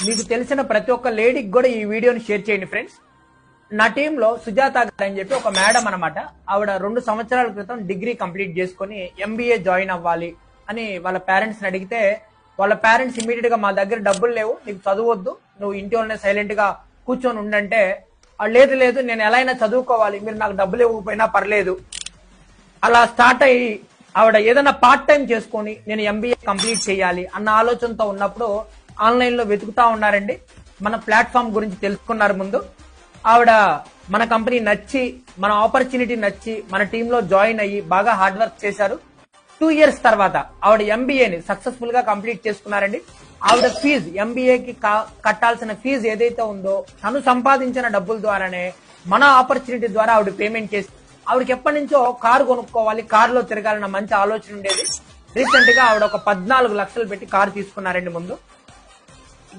మీకు తెలిసిన ప్రతి ఒక్క లేడీకి కూడా ఈ వీడియోని షేర్ చేయండి ఫ్రెండ్స్. నా టీంలో సుజాత గారు అని చెప్పి ఒక మేడం అనమాట. ఆవిడ 2 సంవత్సరాల క్రితం డిగ్రీ కంప్లీట్ చేసుకుని ఎంబీఏ జాయిన్ అవ్వాలి అని వాళ్ళ పేరెంట్స్ని అడిగితే, వాళ్ళ పేరెంట్స్ ఇమీడియట్ గా మా దగ్గర డబ్బులు లేవు, నీకు చదవద్దు, నువ్వు ఇంటి వాళ్ళనే సైలెంట్ గా కూర్చొని ఉండంటే, లేదు లేదు నేను ఎలా అయినా చదువుకోవాలి, మీరు నాకు డబ్బులు ఇవ్వకపోయినా పర్లేదు, అలా స్టార్ట్ అయ్యి ఆవిడ ఏదైనా పార్ట్ టైం చేసుకొని నేను ఎంబీఏ కంప్లీట్ చేయాలి అన్న ఆలోచనతో ఉన్నప్పుడు ఆన్లైన్ లో వెతుకుతా ఉన్నారండి. మన ప్లాట్ఫామ్ గురించి తెలుసుకున్నారు. ముందు ఆవిడ మన కంపెనీ నచ్చి, మన ఆపర్చునిటీ నచ్చి మన టీంలో జాయిన్ అయ్యి బాగా హార్డ్ వర్క్ చేశారు. 2 years తర్వాత ఆవిడ ఎంబీఏని సక్సెస్ఫుల్ గా కంప్లీట్ చేసుకున్నారండి. ఆవిడ ఫీజు, ఎంబీఏకి కట్టాల్సిన ఫీజు ఏదైతే ఉందో తను సంపాదించిన డబ్బుల ద్వారానే మన ఆపర్చునిటీ ద్వారా ఆవిడ పేమెంట్ చేసి, ఆవిడకి ఎప్పటి నుంచో కారు కొనుక్కోవాలి, కారులో తిరగాలన్న మంచి ఆలోచన ఉండేది. రీసెంట్ గా ఆవిడ ఒక 14 లక్షలు పెట్టి కారు తీసుకున్నారండి ముందు.